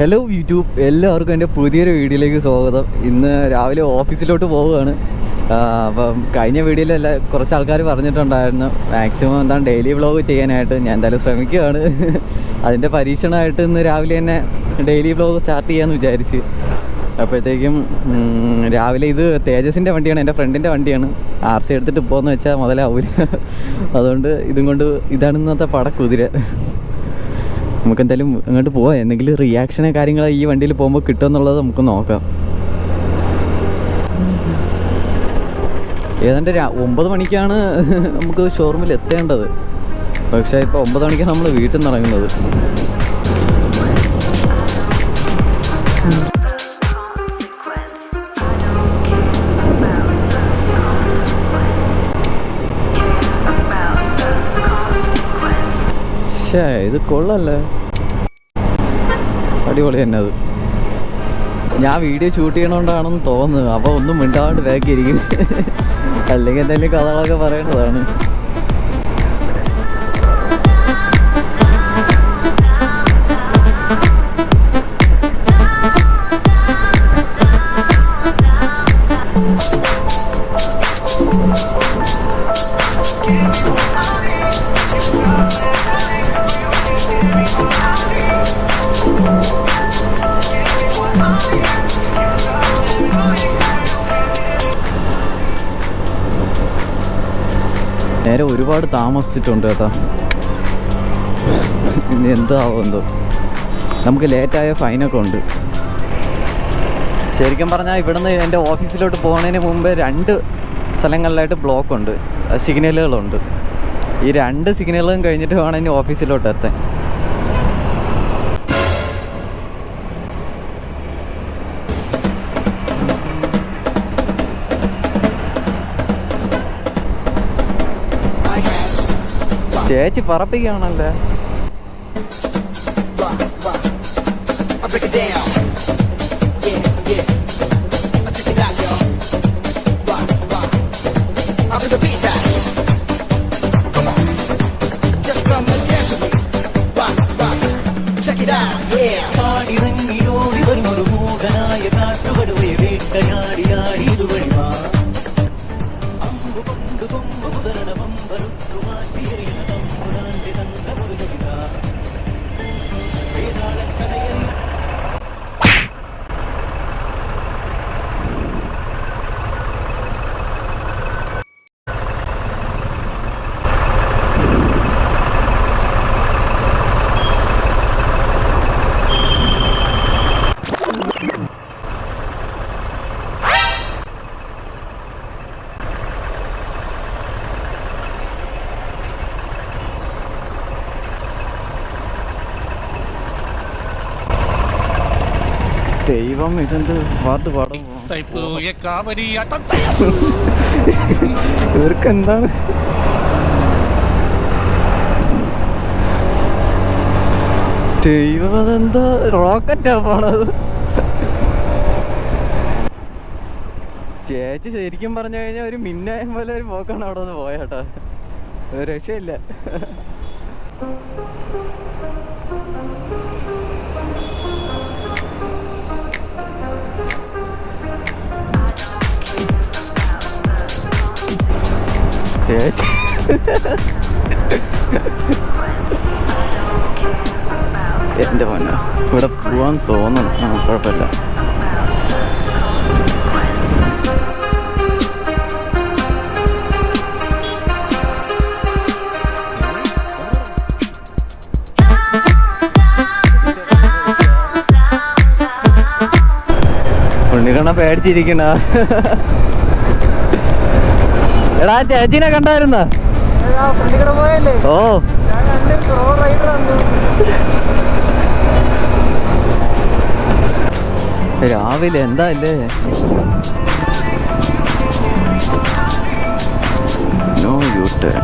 Hello YouTube, എല്ലാവർക്കും എൻ്റെ പുതിയൊരു വീഡിയോയിലേക്ക് സ്വാഗതം. ഇന്ന് രാവിലെ ഓഫീസിലോട്ട് പോവുകയാണ്. അപ്പം കഴിഞ്ഞ വീഡിയോയിലെല്ലാം കുറച്ച് ആൾക്കാർ പറഞ്ഞിട്ടുണ്ടായിരുന്നു മാക്സിമം എന്താണ് ഡെയിലി വ്ളോഗ് ചെയ്യാനായിട്ട്. ഞാൻ എന്തായാലും ശ്രമിക്കുകയാണ്. അതിൻ്റെ പരീക്ഷണമായിട്ട് ഇന്ന് രാവിലെ തന്നെ ഡെയിലി വ്ളോഗ് സ്റ്റാർട്ട് ചെയ്യാമെന്ന് വിചാരിച്ച്. അപ്പോഴത്തേക്കും രാവിലെ ഇത് തേജസിൻ്റെ വണ്ടിയാണ്, എൻ്റെ ഫ്രണ്ടിൻ്റെ വണ്ടിയാണ്. RC എടുത്തിട്ട് പോകുമെന്ന് വെച്ചാൽ മുതലാവൂല. അതുകൊണ്ട് ഇതും കൊണ്ട് ഇതാണ് ഇന്നത്തെ പടക്കുതിര. നമുക്കെന്തായാലും അങ്ങോട്ട് പോവാം. എന്തെങ്കിലും റിയാക്ഷനോ കാര്യങ്ങളോ ഈ വണ്ടിയിൽ പോകുമ്പോൾ കിട്ടുമെന്നുള്ളത് നമുക്ക് നോക്കാം. ഏതാണ്ട് 9 മണിക്കാണ് നമുക്ക് ഷോറൂമിൽ എത്തേണ്ടത്. പക്ഷേ ഇപ്പോൾ 9 മണിക്കാണ് നമ്മൾ വീട്ടിൽ നിന്ന് ഇറങ്ങുന്നത്. ഇത് കൊള്ളല്ലേ, അടിപൊളി തന്നെ. അത് ഞാൻ വീഡിയോ ഷൂട്ട് ചെയ്യണോണ്ടാണെന്ന് തോന്നുന്നു. അപ്പോൾ ഒന്നും മിണ്ടാണ്ട് ബാക്കിയിരിക്കും. അല്ലെങ്കിൽ എന്തെങ്കിലും കഥകളൊക്കെ പറയേണ്ടതാണ്. നേരെ ഒരുപാട് താമസിച്ചിട്ടുണ്ട് കേട്ടോ. ഇനി എന്താവോ എന്തോ. നമുക്ക് ലേറ്റായ ഫൈനൊക്കെ ഉണ്ട്. ശരിക്കും പറഞ്ഞാൽ ഇവിടുന്ന് എൻ്റെ ഓഫീസിലോട്ട് പോകുന്നതിന് മുമ്പ് 2 സ്ഥലങ്ങളിലായിട്ട് ബ്ലോക്കുണ്ട്, സിഗ്നലുകളുണ്ട്. ഈ 2 സിഗ്നലുകളും കഴിഞ്ഞിട്ട് വേണം ഇനി ഓഫീസിലോട്ട് എത്താൻ. ചേച്ചി പറപ്പിക്കുകയാണല്ലേ. ദൈവം, ഇതെന്ത് പാട്ട് പാടും. ഇവർക്ക് എന്താണ് ദൈവം, അതെന്താ റോക്കറ്റാ പോണത്. ചേച്ചി ശരിക്കും പറഞ്ഞു കഴിഞ്ഞാൽ ഒരു മിന്നായം പോലെ ഒരു പോക്കാണ് അവിടെ നിന്ന് പോയാട്ടോ. ഒരു രക്ഷയില്ല. എൻ്റെ പൊന്ന, ഇവിടെ പോവാൻ തോന്നുന്നു. കുഴപ്പമില്ല. ഉണ്ണിക്കണ്ണ പേടിച്ചിരിക്കണ. എടാ, ചേച്ചീനെ കണ്ടായിരുന്ന? ഓ, രാവിലെ എന്താ അല്ലേ. No U-turn.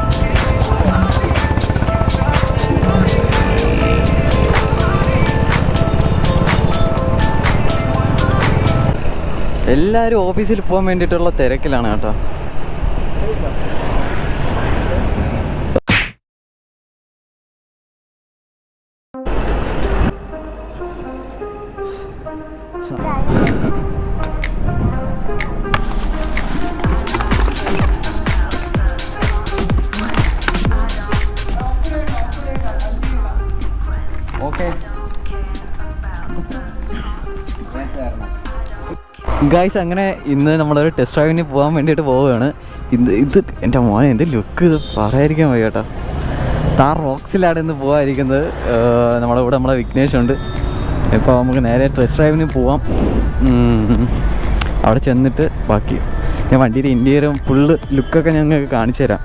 എല്ലാവരും ഓഫീസിൽ പോകാൻ വേണ്ടിയിട്ടുള്ള തിരക്കിലാണ് കേട്ടോ. ഗൈസ് അങ്ങനെ ഇന്ന് നമ്മളൊരു ടെസ്റ്റ് ഡ്രൈവിന് പോകാൻ വേണ്ടിയിട്ട് പോവുകയാണ്. ഇത് എൻ്റെ മോനെ എൻ്റെ ലുക്ക് ഇത് പറയാതിരിക്കാൻ വയ്യ കേട്ടോ. താർ റോക്സിലാണ് ഇന്ന് പോകാതിരിക്കുന്നത്. നമ്മളെ വിഘ്നേഷ് ഉണ്ട്. ഇപ്പോൾ നമുക്ക് നേരെ ടെസ്റ്റ് ഡ്രൈവിന് പോവാം. അവിടെ ചെന്നിട്ട് ബാക്കി ഞാൻ വണ്ടിയുടെ ഇൻറ്റീരിയറും ഫുള്ള് ലുക്കൊക്കെ ഞങ്ങൾക്ക് കാണിച്ചു തരാം.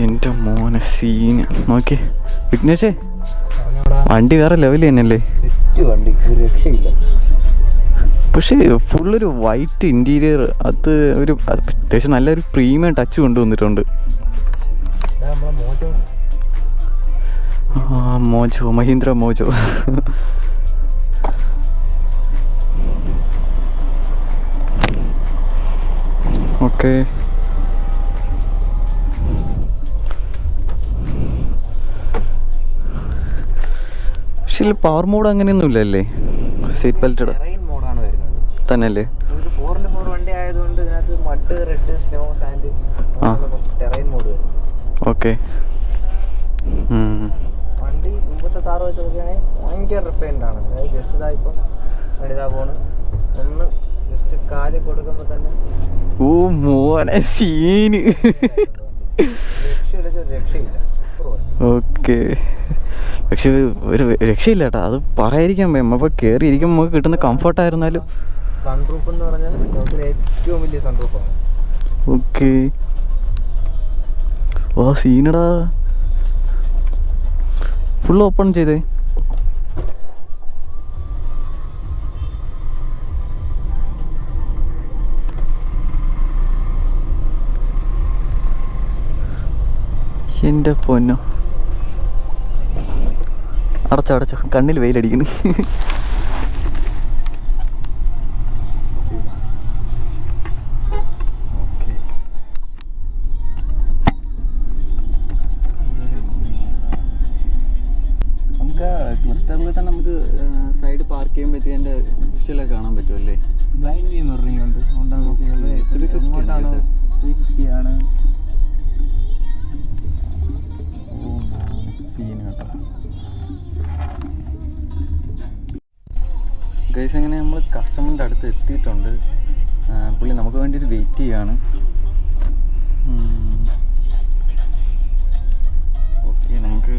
എൻ്റെ മോനെ സീന് നോക്കി വിഘ്നേഷേ, വണ്ടി വേറെ ലെവൽ തന്നെയല്ലേ. പക്ഷേ ഫുള്ളൊരു വൈറ്റ് ഇൻറ്റീരിയർ, അത് ഒരു അത്യാവശ്യം നല്ലൊരു പ്രീമിയം ടച്ച് കൊണ്ടുവന്നിട്ടുണ്ട്. Mojo, Mahindra mojo. ഓക്കെ, പക്ഷേ പവർ മോഡ് അങ്ങനെയൊന്നും ഇല്ലല്ലേ? സീറ്റ് ബെൽറ്റ് മോഡാണ് വരുന്നത് തന്നെയല്ലേ? 4x4 വണ്ടി ആയതുകൊണ്ട് ഇതിനകത്ത് mud, red, snow, sand terrain mode വരും. ഓക്കെ, വണ്ടി മുമ്പത്തെ താറ് വെച്ച് നോക്കുകയാണെങ്കിൽ ഭയങ്കര റിഫൈൻഡ് ആണ്. അതായത് ജസ്റ്റ് ഇതാ ഇപ്പം വനിതാ പോണ് ഒന്ന് ജസ്റ്റ് കാല് കൊടുക്കുമ്പോൾ തന്നെ ഓ മോനെ സീന്. രക്ഷയില്ല. ഓക്കെ, പക്ഷെ ഒരു രക്ഷയില്ല കേട്ടോ. അത് പറയാതിരിക്കാൻ നമ്മളിപ്പോൾ കയറി ഇരിക്കുമ്പോൾ നമുക്ക് കിട്ടുന്ന കംഫർട്ടായിരുന്നാലും. സൺറൂഫ് എന്ന് പറഞ്ഞാൽ ലോകത്തിലെ ഏറ്റവും വലിയ സൺറൂഫാണ്. ഓക്കെ, ഓ സീനടാ. ഫുൾ ഓപ്പൺ ചെയ്തേ. എൻ്റെ പൊന്നോ, അടച്ചോ കണ്ണിൽ വെയിലടിക്കുന്നു. നമുക്ക് ക്ലസ്റ്ററിൽ തന്നെ നമുക്ക് സൈഡ് പാർക്ക് ചെയ്യുമ്പോഴത്തേക്ക് എൻ്റെ വിഷ്വലൊക്കെ കാണാൻ പറ്റുമല്ലേ? ബ്ലൈൻഡ് വ്യൂ മിററിംഗ് ഉണ്ട്. 360 ആണ്. ഗൈസ് അങ്ങനെ നമ്മൾ കസ്റ്റമറിൻ്റെ അടുത്ത് എത്തിയിട്ടുണ്ട്. പുള്ളി നമുക്ക് വേണ്ടിയിട്ട് വെയിറ്റ് ചെയ്യാണ്. ഓക്കെ, നമുക്ക്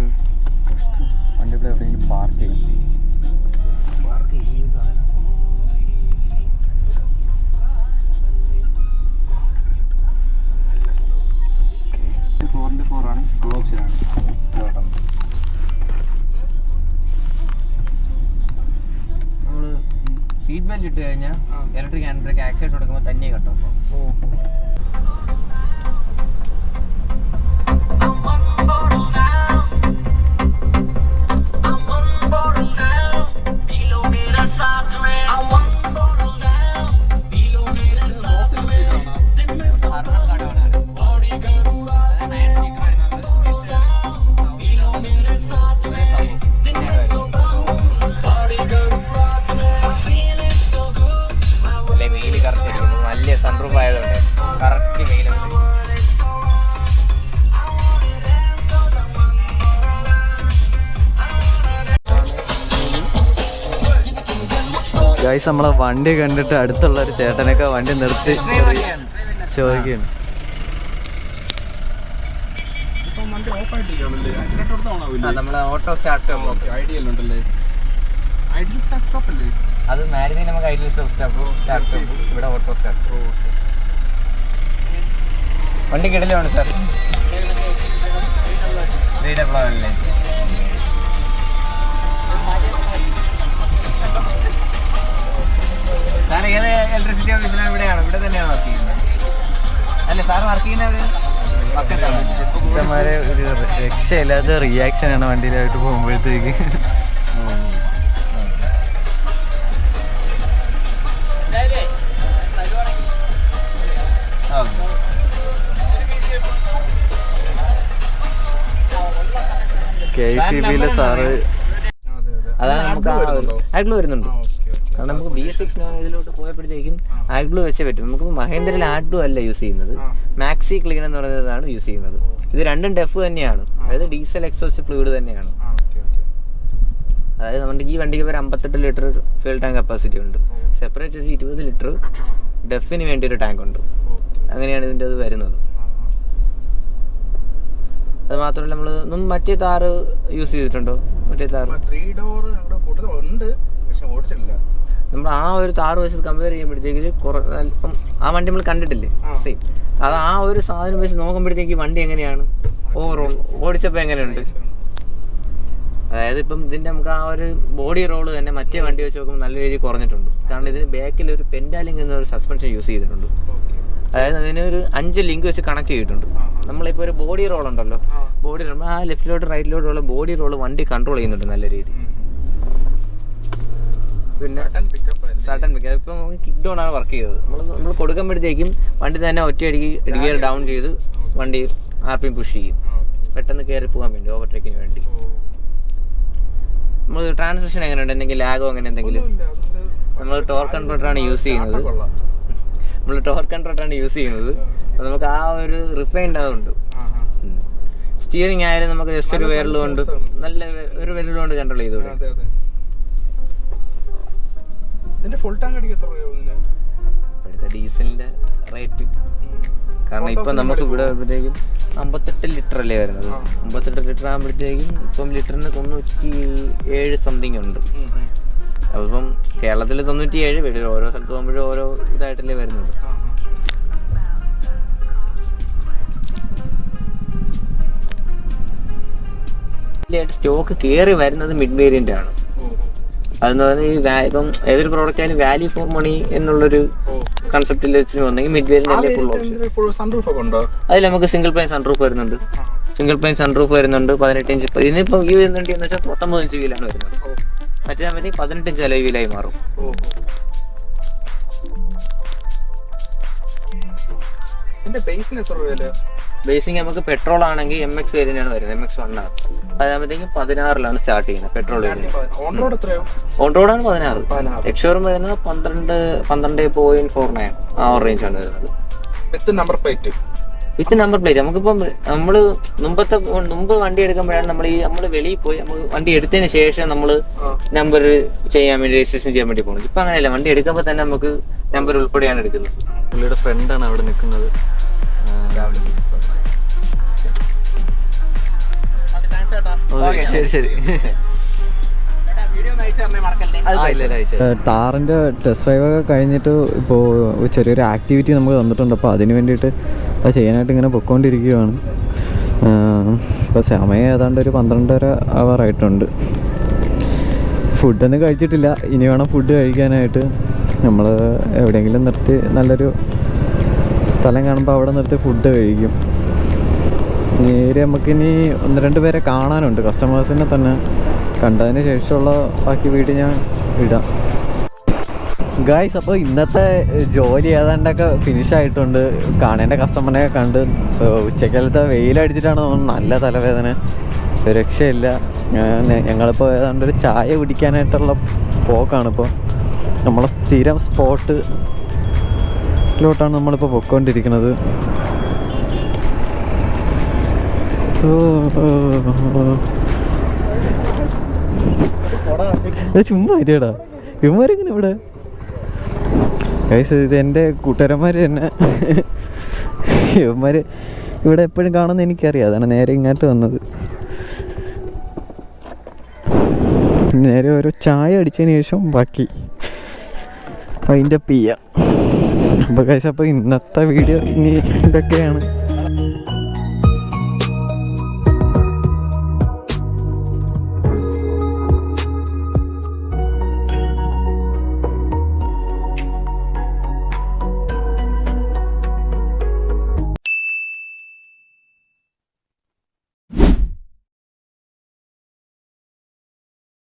ഫസ്റ്റ് വണ്ടി ഇവിടെ എവിടെയെങ്കിലും പാർക്ക് ചെയ്യും. സീറ്റ് ബെൽറ്റ് ഇട്ട് കഴിഞ്ഞാൽ ഇലക്ട്രിക് ഹാൻഡ് ബ്രേക്ക് ആക്സിഡന്റ് കൊടുക്കുമ്പോൾ തന്നെ കട്ടോ. വലിയ സൺറൂഫ് ആയതുകൊണ്ട് കറക്റ്റ് വെയിലും. ഗൈസ് നമ്മളെ വണ്ടി കണ്ടിട്ട് അടുത്തുള്ള ഒരു ചേട്ടനൊക്കെ വണ്ടി നിർത്തി ചോദിക്കുകയാണ്. നമ്മള് ഓട്ടോ സ്റ്റാർട്ട് അത് മാരുതി നമുക്ക് ഐഡിയൽ സ്റ്റാർട്ട് ഇവിടെ ഓട്ടോ സ്റ്റാർട്ട്. വണ്ടി കിടലാണ് സാർ. അല്ലേ സാർ ഏത് ഇലക്ട്രിസിറ്റി ഓഫീസിലാണ്? ഇവിടെയാണ്, ഇവിടെ തന്നെയാണ് വർക്ക് ചെയ്യുന്നത് അല്ലേ സാർ? വർക്ക് ചെയ്യുന്ന എവിടെ? അച്ഛന്മാരെ ഒരു രക്ഷയില്ലാത്ത റിയാക്ഷനാണ് വണ്ടിയിലായിട്ട് പോകുമ്പോഴത്തേക്ക്. KCBയിലെ സാറ് അതാണ് നമുക്ക് ആഗ്ലൂ വരുന്നുണ്ട്. കാരണം നമുക്ക് B6 ഇതിലോട്ട് പോയപ്പോഴത്തേക്കും ആഗ്ലൂ വെച്ചേ പറ്റും. നമുക്ക് മഹേന്ദ്രയിൽ ആഗ്ലൂ അല്ല യൂസ് ചെയ്യുന്നത്, മാക്സി ക്ലീൻ എന്ന് പറയുന്നതാണ് യൂസ് ചെയ്യുന്നത്. ഇത് രണ്ടും ഡെഫ് തന്നെയാണ്, അതായത് ഡീസൽ എക്സോസ്റ്റ് ഫ്ലൂയിഡ് തന്നെയാണ്. അതായത് നമ്മുടെ ഈ വണ്ടിക്ക് ഒരു 58 ലിറ്റർ ഫ്യൂൽ ടാങ്ക് കപ്പാസിറ്റി ഉണ്ട്. സെപ്പറേറ്റ് ഒരു 20 ലിറ്റർ ഡെഫിന് വേണ്ടി ഒരു ടാങ്ക് ഉണ്ട്. അങ്ങനെയാണ് ഇതിൻ്റെ അത് വരുന്നത്. അത് മാത്രമല്ല നമ്മൾ മറ്റേ താറ് യൂസ് ചെയ്തിട്ടുണ്ടോ? മറ്റേ താറ് 3 ഡോർ ഉണ്ട്, പക്ഷെ ഓടിച്ചിട്ടില്ല. നമ്മൾ ആ ഒരു താറ് വെച്ച് കമ്പയർ ചെയ്യുമ്പോഴത്തേക്ക് ഇപ്പം ആ വണ്ടി നമ്മൾ കണ്ടിട്ടില്ലേ സെയിം, അത് ആ ഒരു സാധനം വെച്ച് നോക്കുമ്പോഴത്തേക്ക് വണ്ടി എങ്ങനെയാണ് ഓവറോൾ ഓടിച്ചപ്പോൾ എങ്ങനെയുണ്ട്? അതായത് ഇപ്പം ഇതിൻ്റെ നമുക്ക് ആ ഒരു ബോഡി റോള് തന്നെ മറ്റേ വണ്ടി വെച്ച് നോക്കുമ്പോൾ നല്ല രീതിയിൽ കുറഞ്ഞിട്ടുണ്ട്. കാരണം ഇതിന് ബാക്കിൽ ഒരു പെൻഡാലിംഗ് എന്നൊരു സസ്പെൻഷൻ യൂസ് ചെയ്തിട്ടുണ്ട്. അതായത് അതിന് ഒരു 5 ലിങ്ക് വെച്ച് കണക്ട് ചെയ്തിട്ടുണ്ട്. നമ്മളിപ്പോൾ ഒരു ബോഡി റോൾ ഉണ്ടല്ലോ, ബോഡി റോൾ ആ ലെഫ്റ്റിലോട്ട് റൈറ്റിലോട്ടുള്ള ബോഡി റോള് വണ്ടി കൺട്രോൾ ചെയ്യുന്നുണ്ട് നല്ല രീതിയിൽ. പിന്നെ സഡൻ പിക്കപ്പ് ഇപ്പം കിക്ക് ഡൗൺ ആണ് വർക്ക് ചെയ്തത്. നമ്മൾ കൊടുക്കുമ്പോഴത്തേക്കും വണ്ടി തന്നെ ഒറ്റയടിക്ക് ഗിയർ ഡൗൺ ചെയ്ത് വണ്ടി RPM പുഷ് ചെയ്യും, പെട്ടെന്ന് കയറി പോകാൻ വേണ്ടി, ഓവർടേക്കിന് വേണ്ടി. നമ്മൾ ട്രാൻസ്മിഷൻ എങ്ങനെയുണ്ട്, എന്തെങ്കിലും ലാഗോ അങ്ങനെ എന്തെങ്കിലും? നമ്മൾ ടോർക്ക് കൺട്രോളറാണ് യൂസ് ചെയ്യുന്നത്. അപ്പോൾ നമുക്ക് ആ ഒരു റിഫൈൻഡ് അതുണ്ട്. സ്റ്റിയറിംഗ് ആയാലും നമുക്ക് ജസ്റ്റ് ഒരു വിരൽ കൊണ്ട് നല്ല ഒരു വിരൽ കൊണ്ട് കൺട്രോൾ ചെയ്തോളൂ. ഫുൾ ടാങ്ക് അടിക്ക് എത്ര രൂപയാവും? ഇപ്പോഴത്തെ ഡീസലിന്റെ റേറ്റ് കാരണം ഇപ്പം നമുക്ക് ഇവിടെ വരുമ്പോഴത്തേക്കും 58 ലിറ്റർ അല്ലേ വരുന്നത്. 58 ലിറ്റർ ആകുമ്പോഴത്തേക്കും ഇപ്പം ലിറ്ററിന് 97 സംതിങ് ഉണ്ട്. അപ്പം കേരളത്തിൽ 97 വരും, ഓരോ സ്ഥലത്ത് പോകുമ്പോഴും ഓരോ ഇതായിട്ടല്ലേ വരുന്നത്. സ്റ്റോക്ക് കയറി വരുന്നത് മിഡ് വേരിയന്റ് ആണ്. അതെന്ന് പറഞ്ഞാൽ ഈ ഇപ്പം ഏതൊരു പ്രോഡക്റ്റ് ആയാലും വാല്യൂ ഫോർ മണി എന്നുള്ളൊരു കൺസെപ്റ്റിൽ വെച്ച് വന്നെങ്കിൽ മിഡ് വേരിയന്റ് അല്ലേ ഫുൾ ഓപ്ഷൻ. അതിൽ നമുക്ക് സിംഗിൾ പ്ലെയിൻ സൺറൂഫ് വരുന്നുണ്ട്. 18 ഇഞ്ച്. ഇതിനിപ്പോൾ ഈ വരുന്നുണ്ട് എന്ന് വെച്ചാൽ 19 ഇഞ്ച് വീലാണ് വരുന്നത്. മറ്റേ 18 ഇഞ്ച് അലോയ് വീലായി മാറും. ബേസിക് നമുക്ക് പെട്രോൾ ആണെങ്കിൽ MX വേരിയന്റ് ആണ് വരുന്നത്, MX1 ആണ്. അതാകുമ്പോഴത്തേക്കും 16 സ്റ്റാർട്ട് ചെയ്യുന്നത് പെട്രോൾ വേരിയന്റ്. ഓൺ റോഡാണ് 16. എക്സ്ഷോറും വരുന്നത് 12.49 ആ റേഞ്ച് ആണ് വരുന്നത്. വിത്ത് നമ്പർ പ്ലേറ്റ് നമുക്കിപ്പം മുമ്പ് വണ്ടി എടുക്കുമ്പോഴാണ് നമ്മൾ വെളിയിൽ പോയി നമ്മൾ വണ്ടി എടുത്തതിന് ശേഷം നമ്മൾ നമ്പർ ചെയ്യാൻ വേണ്ടി രജിസ്ട്രേഷൻ ചെയ്യാൻ വേണ്ടി പോകുന്നത്. ഇപ്പം അങ്ങനെയല്ല, വണ്ടി എടുക്കുമ്പോൾ തന്നെ നമുക്ക് നമ്പർ ഉൾപ്പെടെയാണ് എടുക്കുന്നത്. പുള്ളിയുടെ ഫ്രണ്ടാണ് അവിടെ നിൽക്കുന്നത്. ശരി. ടാറിൻ്റെ ടെസ്റ്റ് ഡ്രൈവ് ഒക്കെ കഴിഞ്ഞിട്ട് ഇപ്പോൾ ചെറിയൊരു ആക്ടിവിറ്റി നമുക്ക് തന്നിട്ടുണ്ട്. അപ്പോൾ അതിന് വേണ്ടിയിട്ട് അത് ചെയ്യാനായിട്ട് ഇങ്ങനെ പൊയ്ക്കൊണ്ടിരിക്കുകയാണ്. ഇപ്പോൾ സമയം ഏതാണ്ട് ഒരു 12:30 ആവാറായിട്ടുണ്ട്. ഫുഡൊന്നും കഴിച്ചിട്ടില്ല, ഇനി വേണം ഫുഡ് കഴിക്കാനായിട്ട്. നമ്മൾ എവിടെയെങ്കിലും നിർത്തി നല്ലൊരു സ്ഥലം കാണുമ്പോൾ അവിടെ നിർത്തി ഫുഡ് കഴിക്കും. നേരെ നമുക്കിനി 1-2 പേരെ കാണാനുണ്ട്, കസ്റ്റമേഴ്സിനെ തന്നെ. കണ്ടതിന് ശേഷമുള്ള ബാക്കി വീഡിയോ ഞാൻ ഇടാം. ഗായ്സ്, അപ്പോൾ ഇന്നത്തെ ജോലി ഏതാണ്ടൊക്കെ ഫിനിഷായിട്ടുണ്ട്. കാണേണ്ട കസ്റ്റമറിനെ കണ്ട് ഉച്ചക്കാലത്തെ വെയിലടിച്ചിട്ടാണ് തോന്നുന്നു നല്ല തലവേദന, രക്ഷയില്ല. ഞങ്ങളിപ്പോൾ ഏതാണ്ടൊരു ചായ കുടിക്കാനായിട്ടുള്ള പോക്കാണിപ്പോൾ. നമ്മളെ സ്ഥിരം സ്പോട്ടിലോട്ടാണ് നമ്മളിപ്പോൾ പൊയ്ക്കൊണ്ടിരിക്കുന്നത്. ചുമ്മാ ഇരിയടാ, ഇവന്മാരെങ്ങനെ ഇവിടെ? ഗൈസ്, ഇത് എൻ്റെ കൂട്ടുകാരന്മാർ തന്നെ. ഇവന്മാർ ഇവിടെ എപ്പോഴും കാണുമെന്ന് എനിക്കറിയാം, അതാണ് നേരെ ഇങ്ങോട്ട് വന്നത്. നേരെ ഓരോ ചായ അടിച്ചതിന് ശേഷം ബാക്കി അതിൻ്റെ പിയ. അപ്പോൾ ഗൈസ്, അപ്പോൾ ഇന്നത്തെ വീഡിയോ ഇനി ഇതൊക്കെയാണ്.